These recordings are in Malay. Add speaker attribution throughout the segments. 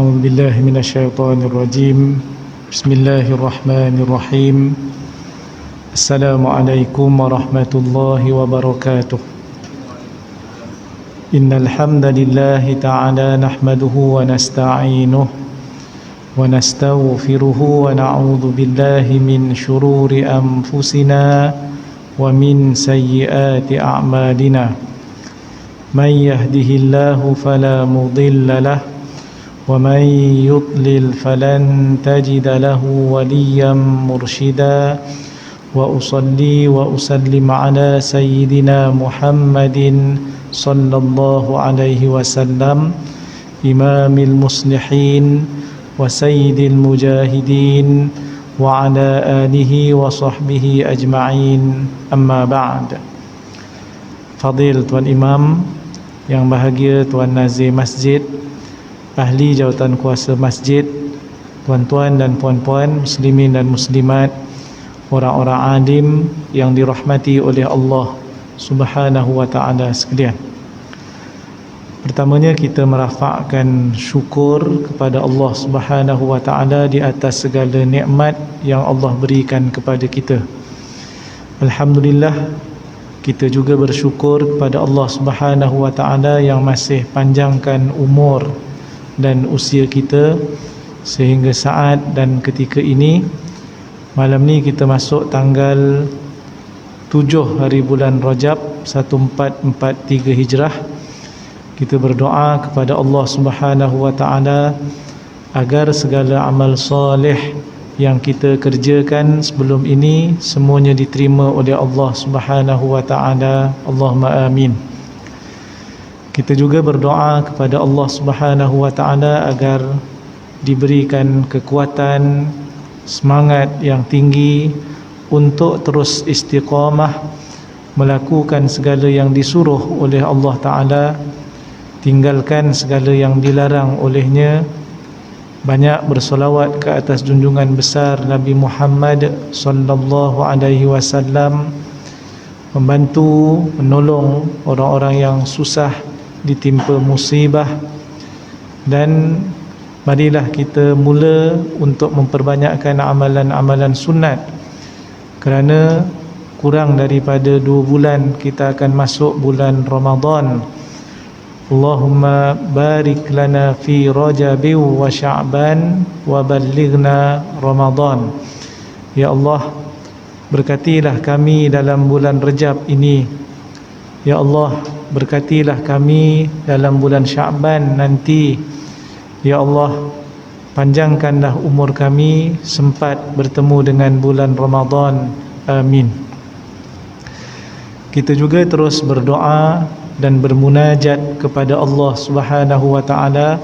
Speaker 1: أعوذ بالله من الشيطان الرجيم بسم الله الرحمن الرحيم السلام عليكم ورحمة الله وبركاته إن الحمد لله تعالى نحمده ونستعينه ونستغفره ونعوذ بالله من شرور أنفسنا ومن سيئات أعمالنا من يهده الله فلا مضل له ومن يضلل فلن تجد له وليا مرشدا وأصلي وأسلم على سيدنا محمد صلى الله عليه وسلم إمام المصلحين وسيد المجاهدين وعلى آله وصحبه أجمعين أما بعد. Fadil Tuan Imam yang bahagia, Tuan Nazir Masjid, ahli jawatan kuasa masjid, tuan-tuan dan puan-puan, muslimin dan muslimat, orang-orang alim yang dirahmati oleh Allah Subhanahu wa ta'ala sekalian. Pertamanya kita merafakkan syukur kepada Allah Subhanahu wa ta'ala di atas segala nikmat yang Allah berikan kepada kita. Alhamdulillah, kita juga bersyukur kepada Allah Subhanahu wa ta'ala yang masih panjangkan umur dan usia kita sehingga saat dan ketika ini. Malam ni kita masuk tanggal 7 hari bulan Rajab 1443 Hijrah. Kita berdoa kepada Allah Subhanahu wa ta'ala agar segala amal soleh yang kita kerjakan sebelum ini semuanya diterima oleh Allah Subhanahu wa ta'ala. Allahumma amin. Kita juga berdoa kepada Allah Subhanahu wa ta'ala agar diberikan kekuatan, semangat yang tinggi untuk terus istiqamah melakukan segala yang disuruh oleh Allah ta'ala, tinggalkan segala yang dilarang olehnya, banyak bersolawat ke atas junjungan besar Nabi Muhammad sallallahu alaihi wasallam, membantu menolong orang-orang yang susah ditimpa musibah. Dan marilah kita mula untuk memperbanyakkan amalan-amalan sunat, kerana kurang daripada 2 bulan kita akan masuk bulan Ramadan. Allahumma barik lana fi Rajab wa Sya'ban wa ballighna Ramadan. Ya Allah, berkatilah kami dalam bulan Rajab ini. Ya Allah, berkatilah kami dalam bulan Sya'ban nanti. Ya Allah, panjangkanlah umur kami sempat bertemu dengan bulan Ramadan. Amin. Kita juga terus berdoa dan bermunajat kepada Allah Subhanahu wa ta'ala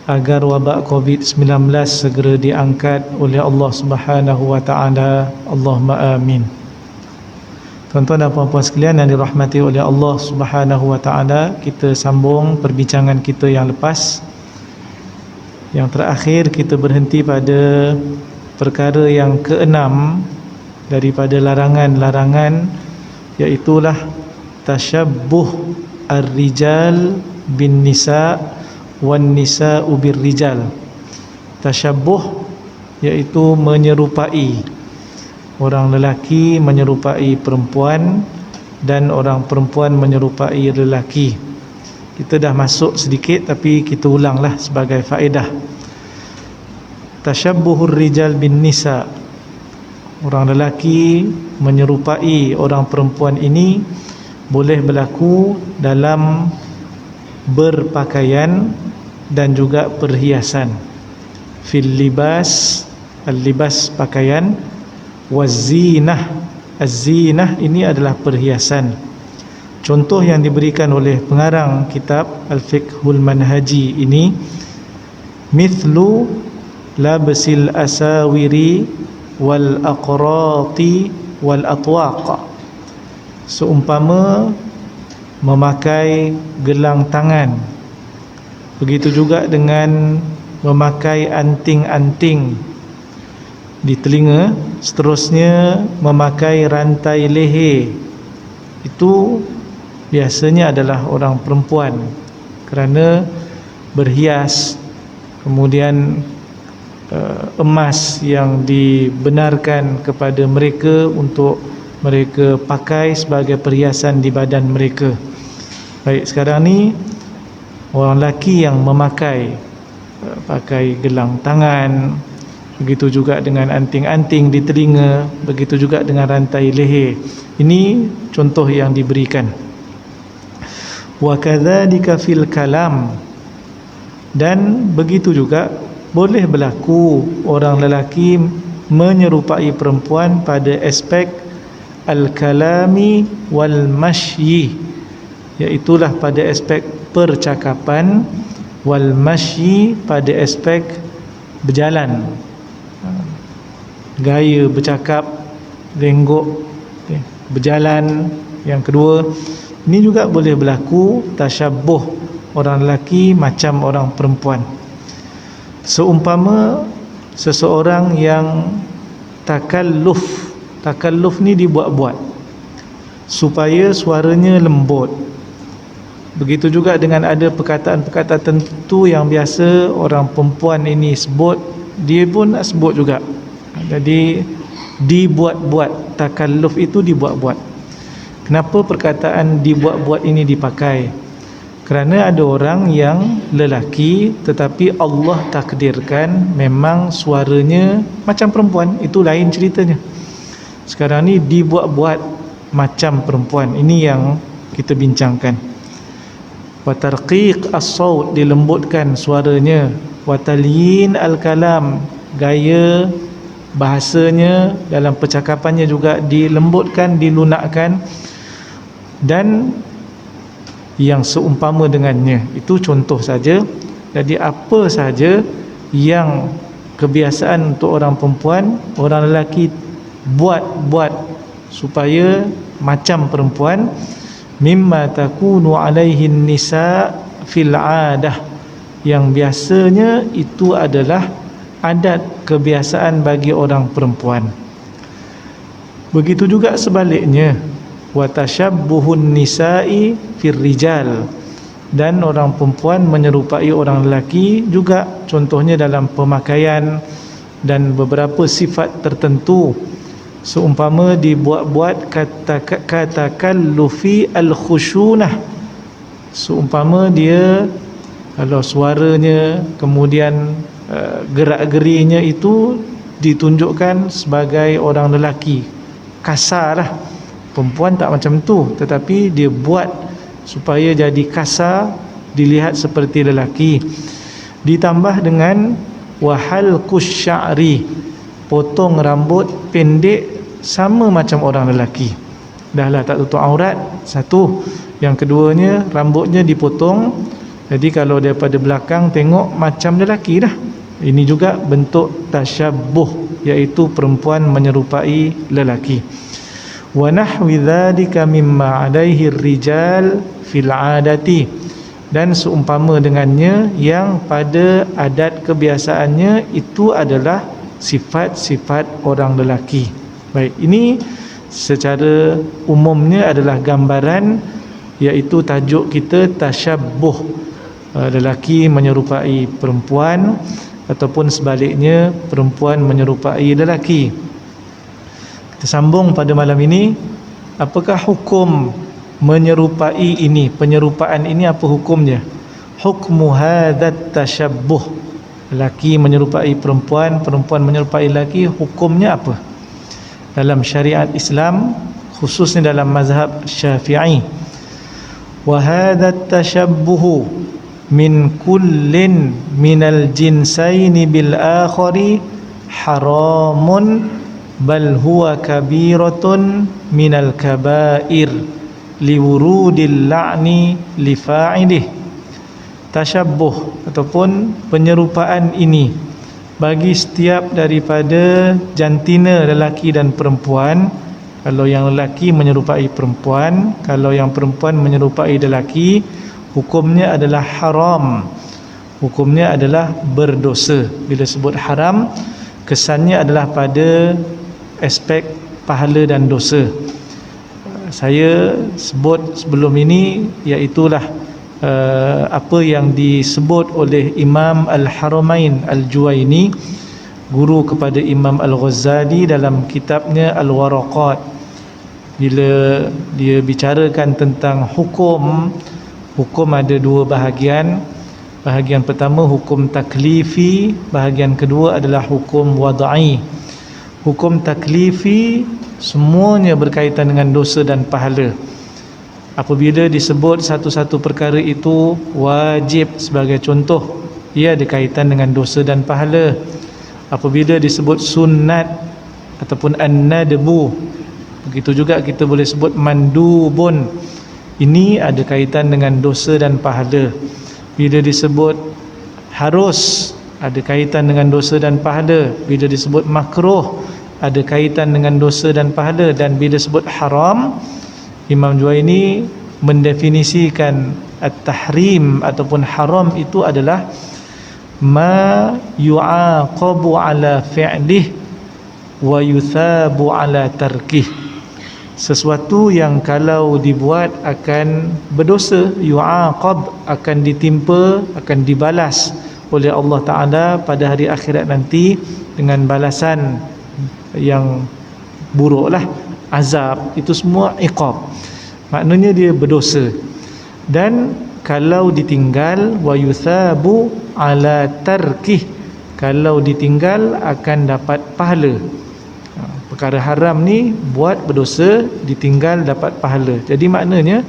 Speaker 1: agar wabak COVID-19 segera diangkat oleh Allah Subhanahu wa ta'ala. Allahumma amin. Tuan-tuan dan puan-puan sekalian yang dirahmati oleh Allah Subhanahu wa ta'ala, kita sambung perbincangan kita yang lepas. Yang terakhir kita berhenti pada perkara yang ke-6 daripada larangan-larangan, iaitulah tashabbuh ar-rijal bin nisa wan nisa'u bir rijal. Tashabbuh iaitu menyerupai, orang lelaki menyerupai perempuan dan orang perempuan menyerupai lelaki. Kita dah masuk sedikit tapi kita ulanglah sebagai faedah. Tashabbuhur rijal bin nisa, orang lelaki menyerupai orang perempuan ini boleh berlaku dalam berpakaian dan juga perhiasan. Fil libas, al-libas pakaian, wazinah, az-zinah ini adalah perhiasan. Contoh yang diberikan oleh pengarang kitab Al-Fiqhul Manhaji ini, mithlu labsil asawiri wal aqrati wal atwaq, seumpama memakai gelang tangan, begitu juga dengan memakai anting-anting di telinga, seterusnya memakai rantai leher. Itu biasanya adalah orang perempuan kerana berhias, kemudian emas yang dibenarkan kepada mereka untuk mereka pakai sebagai perhiasan di badan mereka. Baik, sekarang ni orang lelaki yang memakai pakai gelang tangan, begitu juga dengan anting-anting di telinga, begitu juga dengan rantai leher. Ini contoh yang diberikan. Wa kadzalika fil kalam, dan begitu juga boleh berlaku orang lelaki menyerupai perempuan pada aspek al-kalami wal mashyi, iaitulah pada aspek percakapan, wal mashyi pada aspek berjalan, gaya bercakap, lenggok, berjalan. Yang kedua, ini juga boleh berlaku tasyabbuh orang lelaki macam orang perempuan. Seumpama seseorang yang takalluf ni dibuat-buat supaya suaranya lembut. Begitu juga dengan ada perkataan-perkataan tertentu yang biasa orang perempuan ini sebut, dia pun nak sebut juga. Jadi dibuat-buat, takalluf itu dibuat-buat. Kenapa perkataan dibuat-buat ini dipakai? Kerana ada orang yang lelaki tetapi Allah takdirkan memang suaranya macam perempuan, itu lain ceritanya. Sekarang ni dibuat-buat macam perempuan, ini yang kita bincangkan. Wa tarqiq as-saut, dilembutkan suaranya. Wa talyin al-kalam, gaya bahasanya dalam percakapannya juga dilembutkan, dilunakkan, dan yang seumpama dengannya. Itu contoh saja. Jadi apa saja yang kebiasaan untuk orang perempuan, orang lelaki buat supaya macam perempuan, mimma takunu alaihi nisa fil adah, yang biasanya itu adalah adat kebiasaan bagi orang perempuan. Begitu juga sebaliknya, wa tashabbuhun nisa'i fir rijal, dan orang perempuan menyerupai orang lelaki juga, contohnya dalam pemakaian dan beberapa sifat tertentu. Seumpama dibuat-buat katakan lufi al-khushunah, seumpama dia kalau suaranya kemudian gerak-gerinya itu ditunjukkan sebagai orang lelaki, kasar lah. Perempuan tak macam tu, tetapi dia buat supaya jadi kasar, dilihat seperti lelaki. Ditambah dengan wahalqus sya'ri, potong rambut pendek sama macam orang lelaki. Dah lah tak tutup aurat, satu. Yang keduanya, rambutnya dipotong, jadi kalau daripada belakang tengok macam lelaki dah. Ini juga bentuk tasyabbuh, iaitu perempuan menyerupai lelaki. Wa nahwi dzalika mimma alaihi rijal fil adati, dan seumpama dengannya yang pada adat kebiasaannya itu adalah sifat-sifat orang lelaki. Baik, ini secara umumnya adalah gambaran, iaitu tajuk kita tasyabbuh, lelaki menyerupai perempuan ataupun sebaliknya perempuan menyerupai lelaki. Kita sambung pada malam ini, apakah hukum menyerupai ini, penyerupaan ini, apa hukumnya? Hukmu hadzat tasyabbuh, lelaki menyerupai perempuan, perempuan menyerupai lelaki, hukumnya apa dalam syariat Islam, khususnya dalam mazhab Syafi'i? Wa hadzat tashabbuhu min kullin minal jinsaini bil akhari haramun bal huwa kabiratun minal kabair liwurudil la'ni li fa'ilih. Tasyabbuh ataupun penyerupaan ini bagi setiap daripada jantina lelaki dan perempuan. Kalau yang lelaki menyerupai perempuan, kalau yang perempuan menyerupai lelaki, hukumnya adalah haram, hukumnya adalah berdosa. Bila sebut haram, kesannya adalah pada aspek pahala dan dosa. Saya sebut sebelum ini, iaitulah apa yang disebut oleh Imam Al-Haramain Al-Juwaini, guru kepada Imam Al-Ghazali, dalam kitabnya Al-Waraqat. Bila dia bicarakan tentang hukum ada dua bahagian. Bahagian pertama hukum taklifi, bahagian kedua adalah hukum wad'i. Hukum taklifi semuanya berkaitan dengan dosa dan pahala. Apabila disebut satu-satu perkara itu wajib sebagai contoh, ia ada kaitan dengan dosa dan pahala. Apabila disebut sunat ataupun an-nadbu, begitu juga kita boleh sebut mandubun, ini ada kaitan dengan dosa dan pahala. Bila disebut harus, ada kaitan dengan dosa dan pahala. Bila disebut makruh, ada kaitan dengan dosa dan pahala. Dan bila disebut haram, Imam Juwaini mendefinisikan at-tahrim ataupun haram itu adalah ma yu'aqabu ala fi'lih wa yuthabu ala tarkih, sesuatu yang kalau dibuat akan berdosa, yu'aqab, akan ditimpa, akan dibalas oleh Allah Ta'ala pada hari akhirat nanti dengan balasan yang buruk lah, azab. Itu semua iqab, maknanya dia berdosa. Dan kalau ditinggal, wa yuthabu ala tarkih, kalau ditinggal akan dapat pahala. Perkara haram ni buat berdosa, ditinggal dapat pahala. Jadi maknanya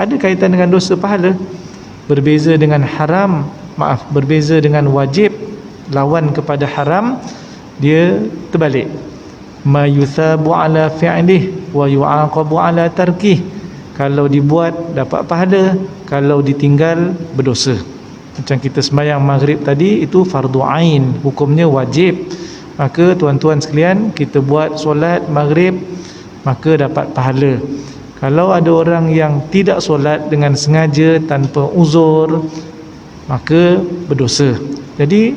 Speaker 1: ada kaitan dengan dosa pahala. Berbeza dengan haram, berbeza dengan wajib, lawan kepada haram, dia terbalik. Ma yuthabu ala fi'lih wa yu'aqabu ala tarkih, kalau dibuat dapat pahala, kalau ditinggal berdosa. Macam kita sembahyang maghrib tadi, itu fardu ain, hukumnya wajib. Maka tuan-tuan sekalian, kita buat solat maghrib, maka dapat pahala. Kalau ada orang yang tidak solat dengan sengaja tanpa uzur, maka berdosa. Jadi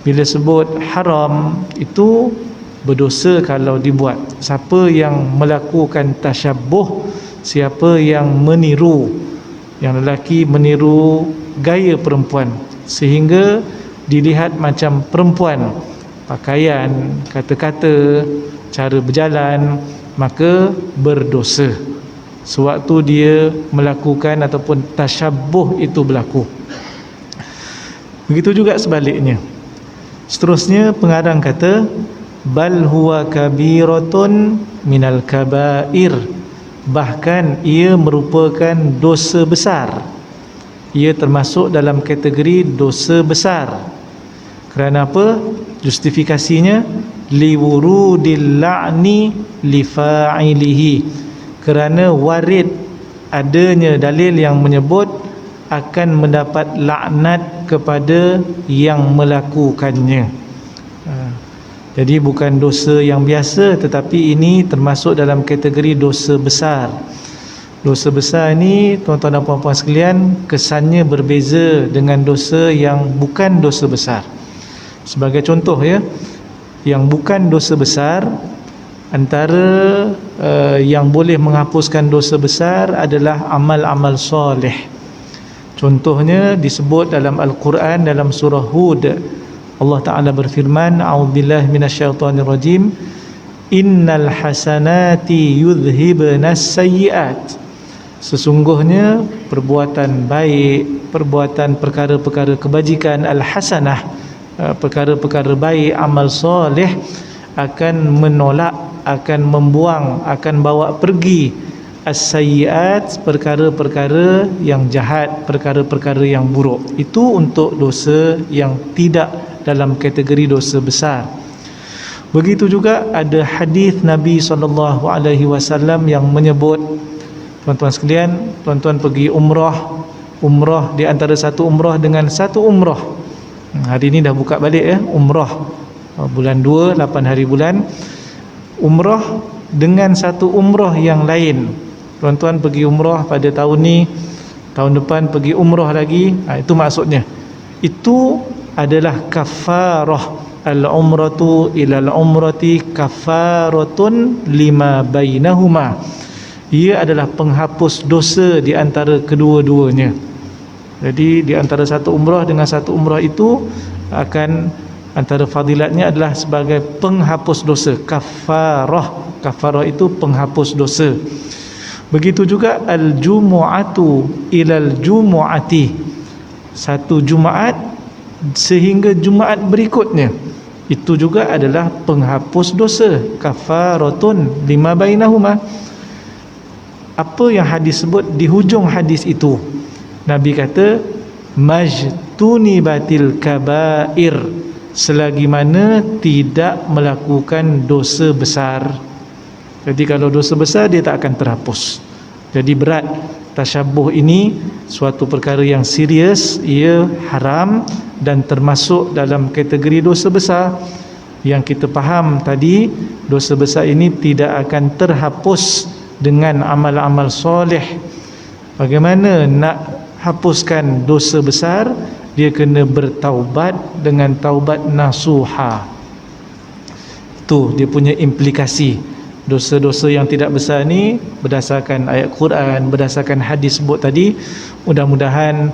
Speaker 1: bila sebut haram, itu berdosa kalau dibuat. Siapa yang melakukan tasyabbuh, siapa yang meniru, yang lelaki meniru gaya perempuan sehingga dilihat macam perempuan, pakaian, kata-kata, cara berjalan, maka berdosa sewaktu dia melakukan ataupun tasyabbuh itu berlaku. Begitu juga sebaliknya. Seterusnya pengarang kata, bal huwa kabiratun minal kabair, bahkan ia merupakan dosa besar. Ia termasuk dalam kategori dosa besar. Kerana apa? Justifikasinya liwurudil la'ni lifa'ilihi, kerana warid adanya dalil yang menyebut akan mendapat laknat kepada yang melakukannya. Jadi bukan dosa yang biasa, tetapi ini termasuk dalam kategori dosa besar. Dosa besar ini, tuan-tuan dan puan-puan sekalian, kesannya berbeza dengan dosa yang bukan dosa besar. Sebagai contoh ya, yang bukan dosa besar, antara yang boleh menghapuskan dosa besar adalah amal-amal soleh. Contohnya disebut dalam Al-Quran, dalam surah Hud, Allah Ta'ala berfirman, a'udzubillahi minasyaitonirrajim, innal hasanati yudhhibnas sayyiat, sesungguhnya perbuatan baik, perbuatan perkara-perkara kebajikan, al-hasanah, perkara-perkara baik, amal soleh, akan menolak, akan membuang, akan bawa pergi as-sayyiat, perkara-perkara yang jahat, perkara-perkara yang buruk. Itu untuk dosa yang tidak dalam kategori dosa besar. Begitu juga ada hadis Nabi SAW yang menyebut, tuan-tuan sekalian, tuan-tuan pergi umrah di antara satu umrah dengan satu umrah. Hari ini dah buka balik ya, umrah bulan 2, 8 hari bulan. Umrah dengan satu umrah yang lain. Tuan-tuan pergi umrah pada tahun ni, tahun depan pergi umrah lagi, itu maksudnya. Itu adalah kafarah. Al-umratu ilal umrati kafaratun lima bainahuma. Ia adalah penghapus dosa di antara kedua-duanya. Jadi di antara satu umrah dengan satu umrah itu akan antara fadilatnya adalah sebagai penghapus dosa, kafarah. Kafarah itu penghapus dosa. Begitu juga al-jumu'atu ilal jumu'ati, satu Jumaat sehingga Jumaat berikutnya, itu juga adalah penghapus dosa, kafaratun lima bainahuma. Apa yang hadis sebut di hujung hadis itu? Nabi kata majtunibatil kabair, selagi mana tidak melakukan dosa besar. Jadi kalau dosa besar dia tak akan terhapus. Jadi berat. Tasyabuh ini suatu perkara yang serius, ia haram dan termasuk dalam kategori dosa besar. Yang kita faham tadi, dosa besar ini tidak akan terhapus dengan amal-amal soleh. Bagaimana nak hapuskan dosa besar? Dia kena bertaubat dengan taubat nasuha. Itu dia punya implikasi. Dosa-dosa yang tidak besar ni berdasarkan ayat Quran, berdasarkan hadis sebut tadi, mudah-mudahan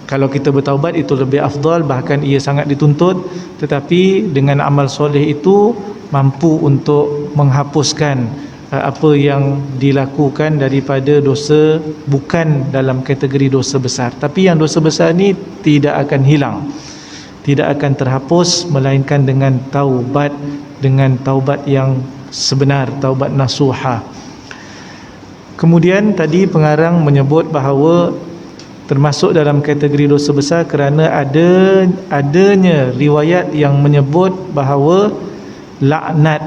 Speaker 1: kalau kita bertaubat itu lebih afdal, bahkan ia sangat dituntut. Tetapi dengan amal soleh itu mampu untuk menghapuskan apa yang dilakukan daripada dosa bukan dalam kategori dosa besar. Tapi yang dosa besar ni tidak akan hilang, tidak akan terhapus, melainkan dengan taubat, dengan taubat yang sebenar, taubat nasuha. Kemudian tadi pengarang menyebut bahawa termasuk dalam kategori dosa besar kerana adanya riwayat yang menyebut bahawa laknat.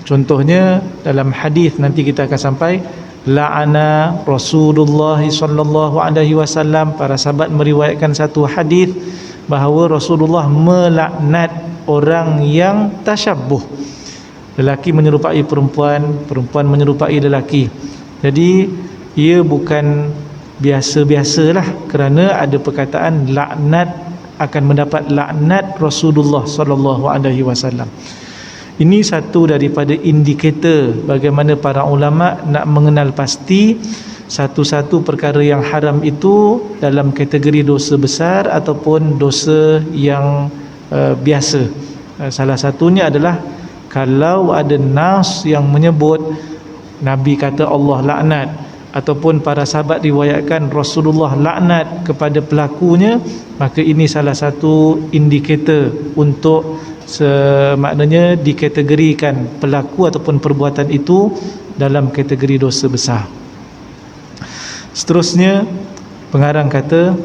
Speaker 1: Contohnya dalam hadis nanti kita akan sampai, la'ana Rasulullah sallallahu alaihi wasallam. Para sahabat meriwayatkan satu hadis bahawa Rasulullah melaknat orang yang tasyabbuh. Lelaki menyerupai perempuan, perempuan menyerupai lelaki. Jadi ia bukan biasa-biasalah, kerana ada perkataan laknat, akan mendapat laknat Rasulullah sallallahu alaihi wasallam. Ini satu daripada indikator bagaimana para ulama nak mengenal pasti satu-satu perkara yang haram itu dalam kategori dosa besar ataupun dosa yang biasa. Salah satunya adalah kalau ada nas yang menyebut Nabi kata Allah laknat, ataupun para sahabat riwayatkan Rasulullah laknat kepada pelakunya, maka ini salah satu indikator untuk maknanya dikategorikan pelaku ataupun perbuatan itu dalam kategori dosa besar. Seterusnya pengarang kata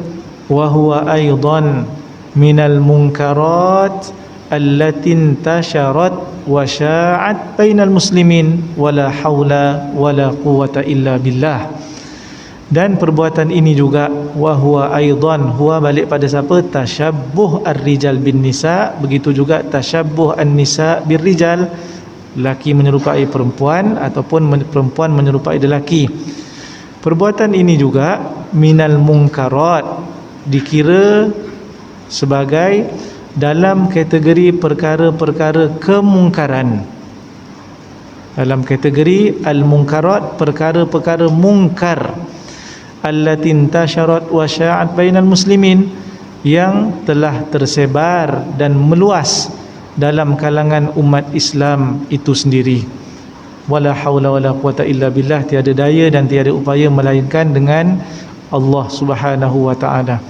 Speaker 1: wa huwa aidan minal munkarat allati intasharat wa sya'at bainal muslimin wala haula wala quwwata illa billah. Dan perbuatan ini juga wa huwa aidan, huwa balik pada siapa? Tasyabbuh ar-rijal bin nisa. Begitu juga tasyabbuh an-nisa bir rijal, laki menyerupai perempuan ataupun perempuan menyerupai lelaki. Perbuatan ini juga minal munkarat, dikira sebagai dalam kategori perkara-perkara kemungkaran. Dalam kategori al-munkarat, perkara-perkara mungkar, allati intasharat wa sya'at bainal muslimin, yang telah tersebar dan meluas dalam kalangan umat Islam itu sendiri. Wala haula wala quwata illa billah, tiada daya dan tiada upaya melainkan dengan Allah Subhanahu wa taala.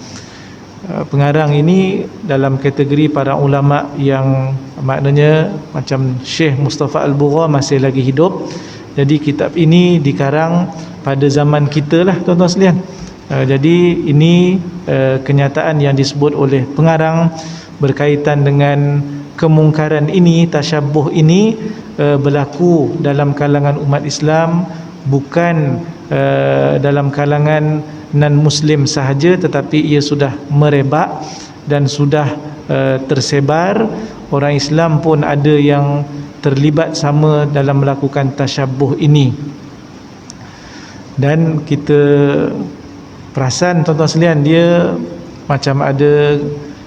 Speaker 1: Pengarang ini dalam kategori para ulama yang maknanya macam Syekh Mustafa Al-Bugha masih lagi hidup. Jadi kitab ini dikarang pada zaman kita lah tuan-tuan sekalian. Jadi ini kenyataan yang disebut oleh pengarang berkaitan dengan kemungkaran ini, tasyabbuh ini berlaku dalam kalangan umat Islam, bukan dalam kalangan non-Muslim sahaja, tetapi ia sudah merebak dan sudah tersebar. Orang Islam pun ada yang terlibat sama dalam melakukan tasyabbuh ini. Dan kita perasan tuan-tuan sekalian, dia macam ada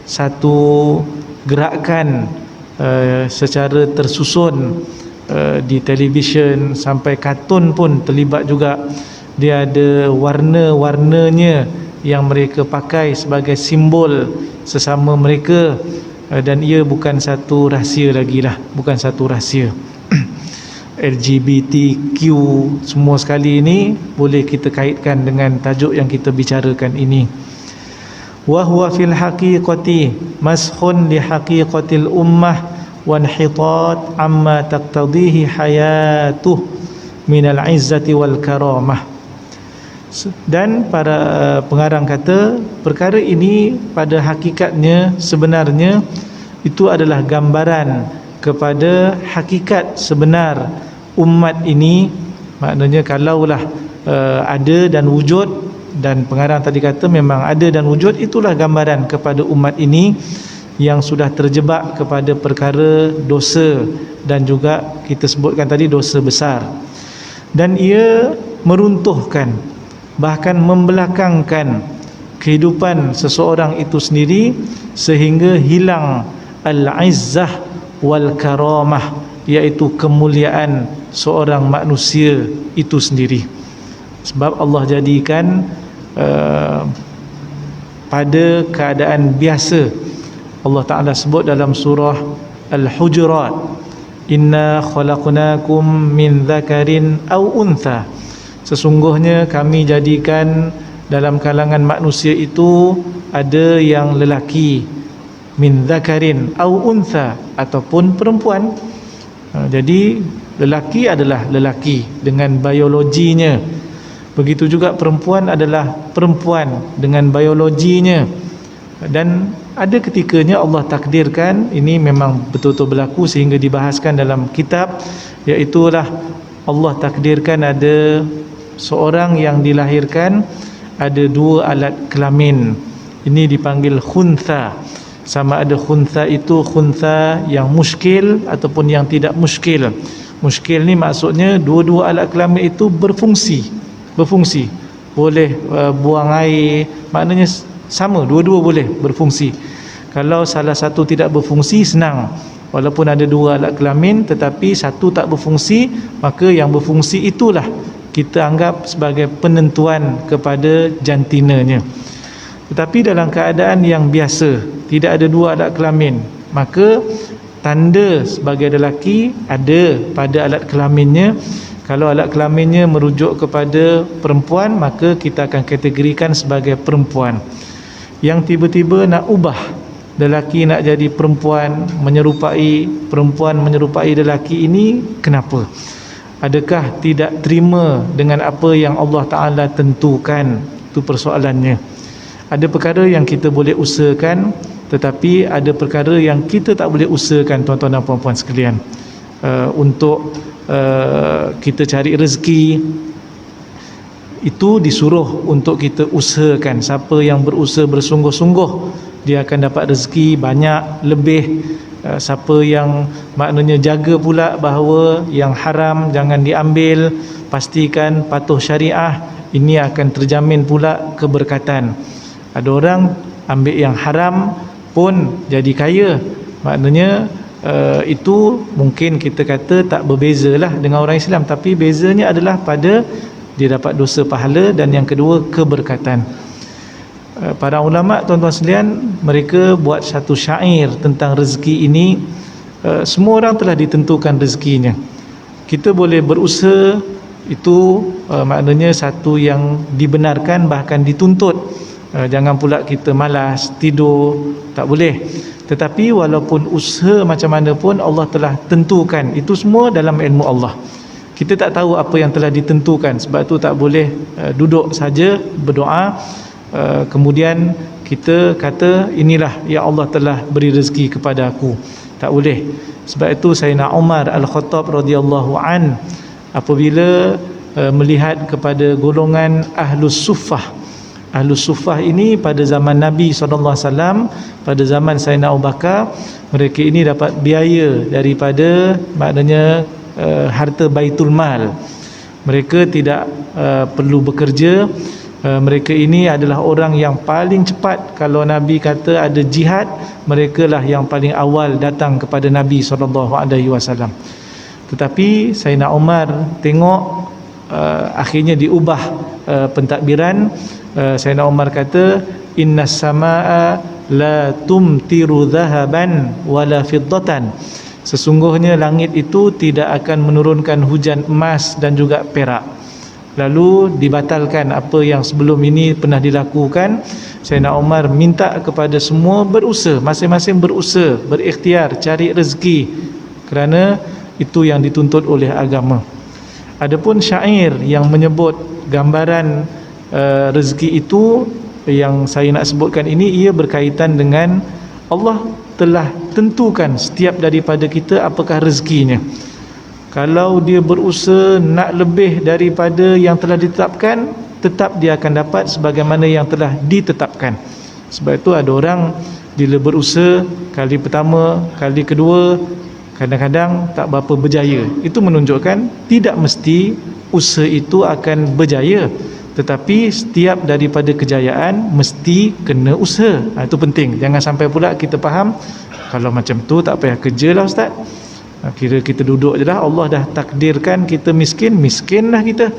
Speaker 1: satu gerakan secara tersusun di televisyen, sampai kartun pun terlibat juga. Dia ada warna-warnanya yang mereka pakai sebagai simbol sesama mereka, dan ia bukan satu rahsia lagi lah, bukan satu rahsia. LGBTQ semua sekali ini boleh kita kaitkan dengan tajuk yang kita bicarakan ini. Wa huwa fil haqiqati maskhun li haqiqatil ummah wa inhitat amma taqtadihi hayatuh minal izzati wal karamah. Dan para pengarang kata perkara ini pada hakikatnya sebenarnya itu adalah gambaran kepada hakikat sebenar umat ini. Maknanya kalaulah ada dan wujud, dan pengarang tadi kata memang ada dan wujud, itulah gambaran kepada umat ini yang sudah terjebak kepada perkara dosa, dan juga kita sebutkan tadi dosa besar, dan ia meruntuhkan bahkan membelakangkan kehidupan seseorang itu sendiri sehingga hilang al-izzah wal karamah, iaitu kemuliaan seorang manusia itu sendiri. Sebab Allah jadikan pada keadaan biasa, Allah Ta'ala sebut dalam surah Al-Hujurat, inna khalaqnakum min dzakarin aw untha, sesungguhnya kami jadikan dalam kalangan manusia itu ada yang lelaki, min dzakarin aw untha, ataupun perempuan. Jadi lelaki adalah lelaki dengan biologinya, begitu juga perempuan adalah perempuan dengan biologinya. Dan ada ketikanya Allah takdirkan, ini memang betul-betul berlaku sehingga dibahaskan dalam kitab, iaitulah Allah takdirkan ada seorang yang dilahirkan ada dua alat kelamin. Ini dipanggil khuntha. Sama ada khuntha itu khuntha yang muskil ataupun yang tidak muskil. Muskil ni maksudnya dua-dua alat kelamin itu berfungsi, boleh buang air, maknanya sama, dua-dua boleh berfungsi. Kalau salah satu tidak berfungsi, senang, walaupun ada dua alat kelamin tetapi satu tak berfungsi, maka yang berfungsi itulah kita anggap sebagai penentuan kepada jantinanya. Tetapi dalam keadaan yang biasa, tidak ada dua alat kelamin, maka tanda sebagai lelaki ada pada alat kelaminnya. Kalau alat kelaminnya merujuk kepada perempuan, maka kita akan kategorikan sebagai perempuan. Yang tiba-tiba nak ubah, lelaki nak jadi perempuan, perempuan menyerupai lelaki, ini kenapa? Adakah tidak terima dengan apa yang Allah Ta'ala tentukan? Itu persoalannya. Ada perkara yang kita boleh usahakan, tetapi ada perkara yang kita tak boleh usahakan, tuan-tuan dan puan-puan sekalian. Untuk kita cari rezeki, itu disuruh untuk kita usahakan. Siapa yang berusaha bersungguh-sungguh, dia akan dapat rezeki banyak, lebih. Siapa yang maknanya jaga pula bahawa yang haram jangan diambil, pastikan patuh syariah, ini akan terjamin pula keberkatan. Ada orang ambil yang haram pun jadi kaya, maknanya itu mungkin kita kata tak berbezalah dengan orang Islam, tapi bezanya adalah pada dia dapat dosa pahala, dan yang kedua keberkatan. Para ulama, tuan-tuan sekalian, mereka buat satu syair tentang rezeki ini. Semua orang telah ditentukan rezekinya. Kita boleh berusaha, itu maknanya satu yang dibenarkan, bahkan dituntut. Jangan pula kita malas tidur, tak boleh. Tetapi walaupun usaha macam mana pun Allah telah tentukan, itu semua dalam ilmu Allah. Kita tak tahu apa yang telah ditentukan, sebab tu tak boleh duduk saja berdoa kemudian kita kata inilah ya Allah telah beri rezeki kepada aku. Tak boleh. Sebab itu Sayyidina Umar Al-Khattab radhiyallahu an, apabila melihat kepada golongan Ahlus Suffah. Ahlus Suffah ini pada zaman Nabi SAW, pada zaman Sayyidina Abu Bakar, mereka ini dapat biaya daripada maknanya harta Baitul Mal. Mereka tidak perlu bekerja. Mereka ini adalah orang yang paling cepat. Kalau Nabi kata ada jihad, mereka lah yang paling awal datang kepada Nabi SAW. Tetapi Sayyidina Umar tengok akhirnya diubah pentadbiran. Sayyidina Umar kata, innas samaa la tumtiru dhahaban wala fiddatan, sesungguhnya langit itu tidak akan menurunkan hujan emas dan juga perak. Lalu dibatalkan apa yang sebelum ini pernah dilakukan. Sayyidina Umar minta kepada semua berusaha, masing-masing berusaha, berikhtiar cari rezeki, kerana itu yang dituntut oleh agama. Adapun syair yang menyebut gambaran rezeki itu yang saya nak sebutkan ini, ia berkaitan dengan Allah telah tentukan setiap daripada kita apakah rezekinya. Kalau dia berusaha nak lebih daripada yang telah ditetapkan, tetap dia akan dapat sebagaimana yang telah ditetapkan. Sebab itu ada orang bila berusaha kali pertama, kali kedua, kadang-kadang tak berapa berjaya. Itu menunjukkan tidak mesti usaha itu akan berjaya, tetapi setiap daripada kejayaan mesti kena usaha. Itu penting. Jangan sampai pula kita faham kalau macam tu tak payah kerja lah ustaz, kira kita duduk je lah, Allah dah takdirkan kita miskin, miskin lah kita.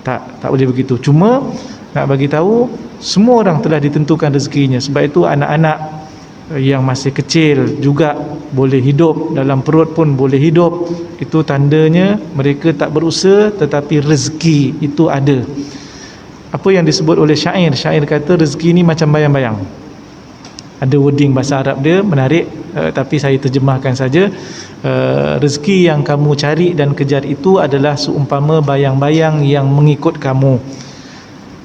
Speaker 1: Tak boleh begitu. Cuma nak bagi tahu semua orang telah ditentukan rezekinya. Sebab itu anak-anak yang masih kecil juga boleh hidup, dalam perut pun boleh hidup. Itu tandanya mereka tak berusaha, tetapi rezeki itu ada. Apa yang disebut oleh syair, syair kata rezeki ni macam bayang-bayang. Ada wording bahasa Arab dia menarik, tapi saya terjemahkan saja. Rezeki yang kamu cari dan kejar itu adalah seumpama bayang-bayang yang mengikut kamu.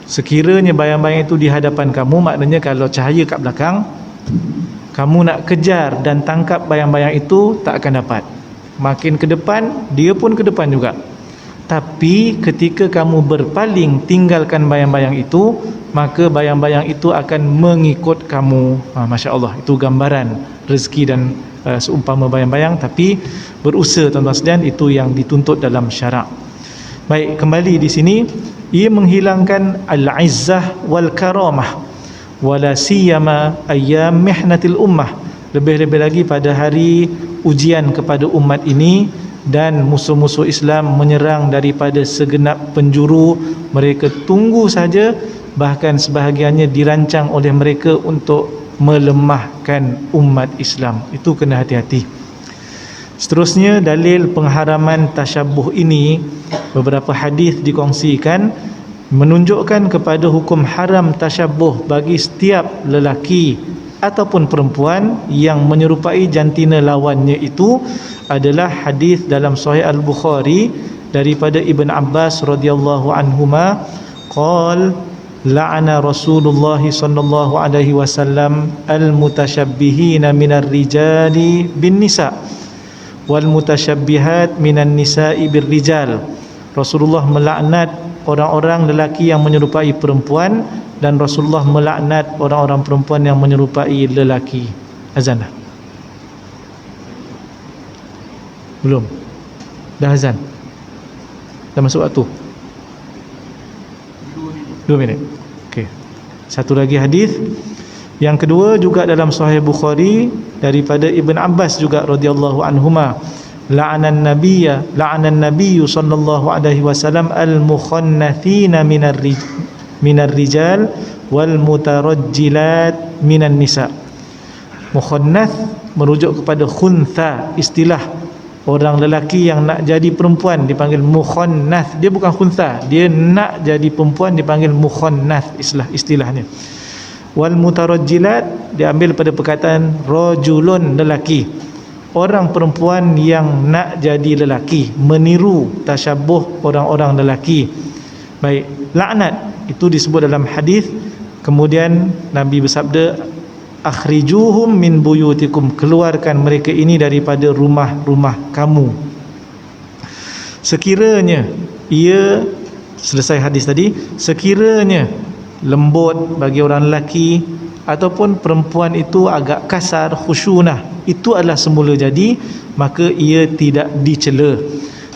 Speaker 1: Sekiranya bayang-bayang itu di hadapan kamu, maknanya kalau cahaya kat belakang, kamu nak kejar dan tangkap bayang-bayang itu tak akan dapat. Makin ke depan, dia pun ke depan juga. Tapi ketika kamu berpaling tinggalkan bayang-bayang itu, maka bayang-bayang itu akan mengikut kamu. Masya Allah, itu gambaran rezeki dan seumpama bayang-bayang. Tapi berusaha tuan-tuan sekalian, itu yang dituntut dalam syarak. Baik, kembali di sini, ia menghilangkan al-izzah wal karamah, wala siyama ayyam mihnatil ummah, lebih-lebih lagi pada hari ujian kepada umat ini dan musuh-musuh Islam menyerang daripada segenap penjuru. Mereka tunggu saja, bahkan sebahagiannya dirancang oleh mereka untuk melemahkan umat Islam. Itu kena hati-hati. Seterusnya, dalil pengharaman tasyabuh ini, beberapa hadis dikongsikan menunjukkan kepada hukum haram tasyabuh bagi setiap lelaki ataupun perempuan yang menyerupai jantina lawannya. Itu adalah hadis dalam Sahih Al-Bukhari daripada Ibn Abbas radhiyallahu anhuma, qala la'ana Rasulullah sallallahu alaihi wasallam al-mutasyabbihina minar rijali bin nisa wal mutasyabbihat minan nisa'i bir rijal. Rasulullah melaknat orang-orang lelaki yang menyerupai perempuan, dan Rasulullah melaknat orang-orang perempuan yang menyerupai lelaki. Azan dah? Belum? Dah azan? Dah masuk waktu? 2 minit. Okey. Satu lagi hadis. Yang kedua juga dalam Sahih Bukhari daripada Ibn Abbas juga radhiyallahu anhuma, la'anan nabiyyu sallallahu alaihi wasallam al-mukhannathina minar rijal wal mutarajjilat minan nisa. Mukhannath merujuk kepada khuntha, istilah orang lelaki yang nak jadi perempuan dipanggil mukhannath. Dia bukan khuntha, dia nak jadi perempuan dipanggil mukhannath, istilahnya. Wal mutarajjilat diambil pada perkataan rajulun, lelaki. Orang perempuan yang nak jadi lelaki, meniru tasyabuh orang-orang lelaki. Baik, laknat itu disebut dalam hadis. Kemudian Nabi bersabda, akhrijuhum min buyutikum, keluarkan mereka ini daripada rumah-rumah kamu. Sekiranya ia, selesai hadis tadi, sekiranya lembut bagi orang lelaki ataupun perempuan itu agak kasar, khusyunah, itu adalah semula jadi, maka ia tidak dicela.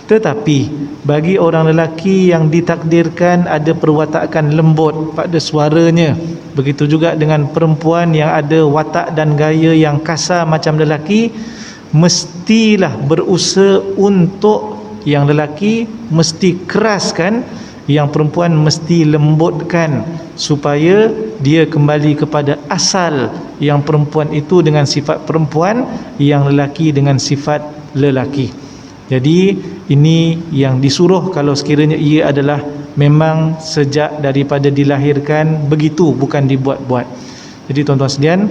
Speaker 1: Tetapi bagi orang lelaki yang ditakdirkan ada perwatakan lembut pada suaranya, begitu juga dengan perempuan yang ada watak dan gaya yang kasar macam lelaki, mestilah berusaha untuk yang lelaki mesti keraskan, yang perempuan mesti lembutkan, supaya dia kembali kepada asal, yang perempuan itu dengan sifat perempuan, yang lelaki dengan sifat lelaki. Jadi ini yang disuruh kalau sekiranya ia adalah memang sejak daripada dilahirkan begitu, bukan dibuat-buat. Jadi tuan-tuan sekalian,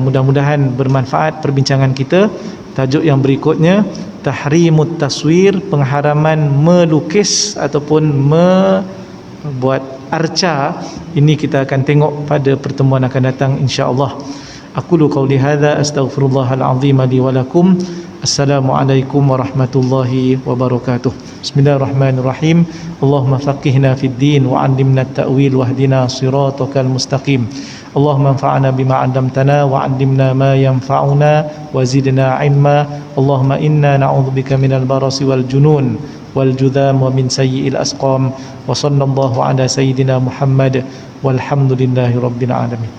Speaker 1: mudah-mudahan bermanfaat perbincangan kita. Tajuk yang berikutnya, tahrimut taswir, pengharaman melukis ataupun membuat arca. Ini kita akan tengok pada pertemuan akan datang insya-Allah. Aqulu qauli hadza astaghfirullahal azim li wa lakum. Assalamualaikum warahmatullahi wabarakatuh. Bismillahirrahmanirrahim. Allahumma faqihna fid din wa 'allimna at-ta'wil wahdina siratal mustaqim. Allahumma anfa'na bima 'allamtana wa 'allimna ma yanfa'una wa zidna 'ilma. Allahumma inna na'udzubika minal barasi wal junun wal judham wa min sayyi'il asqam. Wa sallallahu ala sayyidina Muhammad walhamdulillahi rabbil alamin.